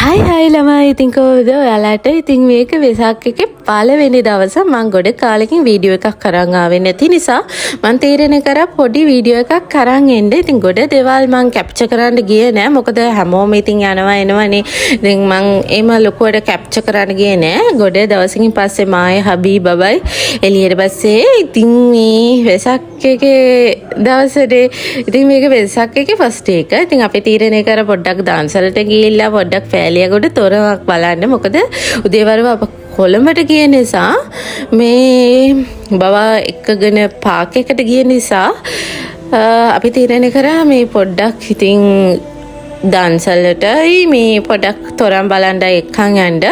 හයි ළමයි ඉතින් කොහොමද ඔයාලට ඉතින් මේක වෙසක් එකේ පළවෙනි දවස මම ගොඩ කාලෙකින් වීඩියෝ එකක් අරන් ආවේ නැති නිසා මම තීරණය කරා පොඩි වීඩියෝ එකක් අරන් එන්න. ඉතින් ගොඩ දේවල් මම කැප්චර් කරන්න ගියේ නෑ මොකද හැමෝම ඉතින් යනවා එනවනේ. ඉතින් මම එම ලොකුවට කැප්චර් කරන්න ගියේ නෑ. ගොඩ දවසකින් පස්සේ මායි හබී බබයි එළියට පස්සේ ඉතින් මේ වෙසක් එකේ දවසේ ඉතින් මේක වෙසක් එකේ ෆස්ට් එක. ඉතින් අපි තීරණය කරා පොඩ්ඩක් දාන්සලට ගිහිල්ලා පොඩ්ඩක් ෆෑලියගොඩ තොරවක් බලන්න. මොකද උදේවරුව අප කොළඹට ගිය නිසා මේ බබා එක්කගෙන පාක් එකට ගිය නිසා අපි තීරණය කරා මේ පොඩ්ඩක් ඉතින් දන්සලටයි මේ පොඩක් තොරන් බලන්න එක්කන් යන්න.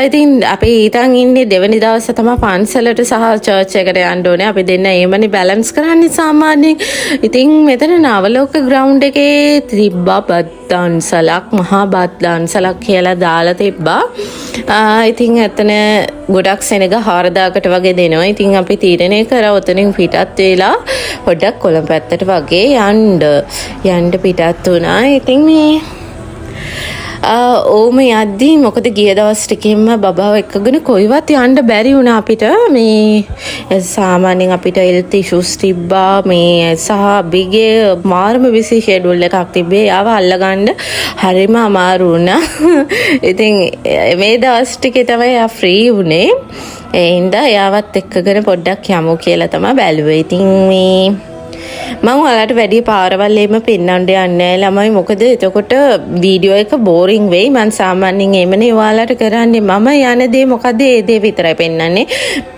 ඉතින් අපි ඊතන් ඉන්නේ දෙවෙනි දවසේ තමයි පන්සලට සහ චර්ච් එකට යන්න ඕනේ. අපි දෙන්න ඒමනේ බැලන්ස් කරන්නේ සාමාන්‍යයෙන්. ඉතින් මෙතන නවලෝක ග්‍රවුන්ඩ් එකේ තිබ්බා බත් දන්සලක් මහා බත් දන්සලක් කියලා දාලා තිබ්බා. ඉතින් එතන ගොඩක් සෙනග 4000කට වගේ දෙනවා. ඉතින් අපි තීරණය කරා උතනින් පිටත් වෙලා පොඩක් කොළඹ පැත්තට වගේ යන්න පිටත් වුණා. ඉතින් මේ ඕම යද්දී මොකද ගිය දවස් ටිකෙම බබාව එක්කගෙන කොයිවත් යන්න බැරි වුණා අපිට. මේ සාමාන්‍යයෙන් අපිට හෙල්ත් ඉෂුස් තිබ්බා මේ සහ බිගේ මාර්ම බිසි ෂෙඩියුල් එකක් තිබ්බේ. ආව අල්ලගන්න හරිම අමාරු වුණා. ඉතින් මේ දවස් ටිකේ තමයි ආ ෆ්‍රී වුණේ. ඒ හින්දා එයාවත් එක්කගෙන පොඩ්ඩක් යමු කියලා තමයි බැලුවේ. ඉතින් මේ මම ඔයාලට වැඩි පාරවල් එහෙම පෙන්වන්න යන්නේ නැහැ ළමයි. මොකද එතකොට වීඩියෝ එක බෝරින් වෙයි. මම සාමාන්‍යයෙන් එමනේ ඔයාලට කරන්නේ. මම යන දේ මොකද ඒ දේ විතරයි පෙන්වන්නේ.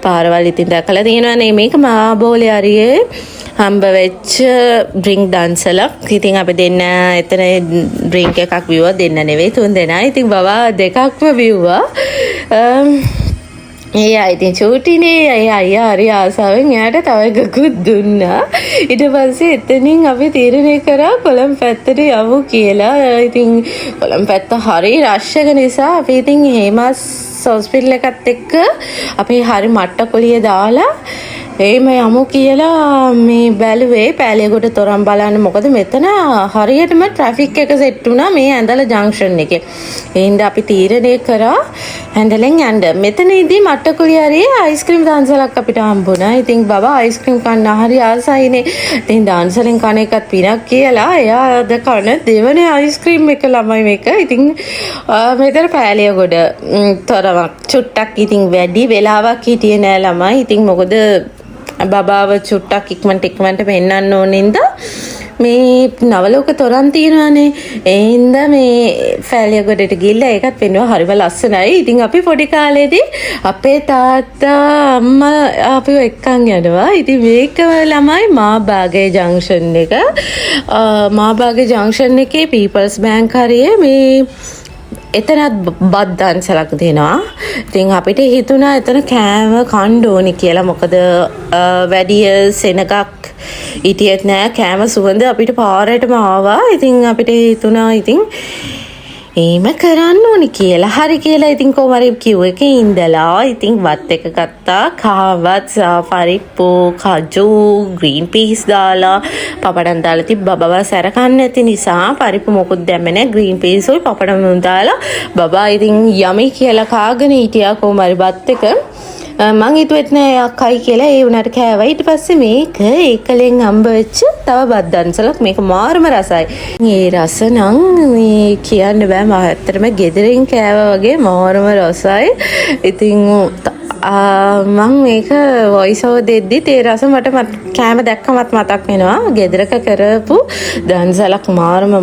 පාරවල් ඉතින් දැකලා තියෙනවානේ. මේක මහබෝලේ හරියේ හම්බ වෙච්ච ඩ්‍රින්ක් දන්සලක්. ඉතින් අපි දෙන්න එතන ඩ්‍රින්ක් එකක් බිව්වා. දෙන්න නෙවෙයි තුන් දෙනා. ඉතින් බබා දෙකක්ම බිව්වා. ඉතින් චූටිනේ අයියා හරි ආසාවෙන් එයාට තව එකකුත් දුන්නා. ඊට පස්සේ එතනින් අපි තීරණය කරා කොළඹ පැත්තට යමු කියලා. ඉතින් කොළඹ පැත්ත හරි රෂ් එක නිසා අපි ඉතින් හේමස් හොස්පිටල් එකත් එක්ක අපි හරි මට්ටකොලිය දාලා එහෙම යමු කියලා මේ බැලුවේ පෑලියගොඩ තොරන් බලන්න. මොකද මෙතන හරියටම ට්‍රැෆික් එක සෙට් වුණා මේ ඇඳල ජංක්ෂන් එකේ. ඒ හින්දා අපි තීරණය කරා ඇඳලෙන් යන්න. මෙතනදී මට්ටකුලිය හරියේ අයිස්ක්‍රීම් දන්සලක් අපිට හම්බුණා. ඉතින් බබා අයිස්ක්‍රීම් කන්න හරි ආසයිනේ. ඉතින් දන්සලෙන් කන එකත් පිනක් කියලා එයා අද කන දෙවනේ අයිස්ක්‍රීම් එක ළමයි මේක. ඉතින් මෙතන පෑලියගොඩ තොරවක් චුට්ටක් ඉතින් වැඩි වෙලාවක් හිටියේ නෑ ළමයි. ඉතින් මොකද බබාව චුට්ටක් ඉක්මනට පෙන්නන්න ඕනින්ද මේ නවලෝක තොරන් තියෙනවානේ. ඒ හින්දා මේ ෆෑලියගොඩට ගිහිල්ලා ඒකත් පෙන්වුවා. හරිම ලස්සනයි. ඉතින් අපි පොඩි කාලේදී අපේ තාත්තා අම්මා අපිව එක්කන් යනවා. ඉතින් මේක ළමයි මාබාගේ ජංක්ෂන් එක. මාබාගේ ජංක්ෂන් එකේ පීපල්ස් බැංක් හරියේ මේ එතනත් බත් දන්සලක් දෙනවා. ඉතින් අපිට හිතුණා එතන කෑම කන්න ඕනි කියලා. මොකද වැඩි සෙනගක් හිටියෙත් නෑ. කෑම සුවඳ අපිට පාරටම ආවා. ඉතින් අපිට හිතුණා ඉතින් එහෙම කරන්න ඕනි කියලා. හරි කියලා ඉතින් කොහමරි කිව් එකේ ඉඳලා ඉතින් වත් එක ගත්තා. කාවත් පරිප්පු කජු ග්‍රීන් පීස් දාලා පපඩම් දාලා තිබ්බා. බබා සැර කන්න නැති නිසා පරිප්පු මොකුත් දැම්මේ නැහැ. ග්‍රීන් පීස් උයි පපඩම් දාලා බබා ඉතින් යමි කියලා කාගෙන හිටියා කොහමරි බත් එක. මං හිතුවෙත් නෑ අක්කයි කියලා. ඒ උනාට කෑවා. ඊට පස්සේ මේක ඒකලෙන් හම්බ වෙච්ච තව බත් දන්සලක්. මේක මාරම රසයි. මේ රස නම් මේ කියන්න බෑ. මම ඇත්තටම ගෙදරින් කෑවා වගේ මාරම රසයි. ඉතින් මං මේක වොයිස් ඕවර් දෙද්දිත් ඒ රස මට කෑම දැක්කමත් මතක් වෙනවා. ගෙදරක කරපු දන්සලක් මාරම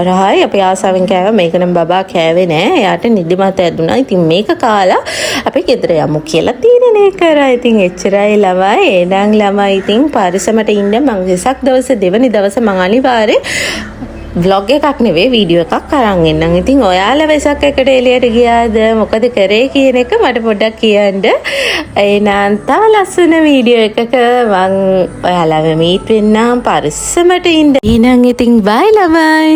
රහයි. අපි ආසාවෙන් කෑවා. මේක නම් බබා කෑවේ නෑ. එයාට නිදිමත ඇදුණා. ඉතින් මේක කාලා අපි ගෙදර යමු කියලා තීරණය කරා. ඉතින් එච්චරයි ළමයි. එනං ළමයි ඉතින් පරිස්සමට ඉන්න. මං වෙසක් දවසේ දෙවනි දවසේ මං අනිවාර්යෙන් vlog එකක් නෙවෙයි වීඩියෝ එකක් අරන් එන්නම්. ඉතින් ඔයාලා වෙසක් එකට එළියට ගියාද මොකද කරේ කියන එක මට පොඩ්ඩක් කියන්න. එහෙනම් තව ලස්සන වීඩියෝ එකක මං ඔයාලව මීට් වෙන්නම්. පරිස්සමට ඉන්න. එහෙනම් ඉතින් බයි ළමයි.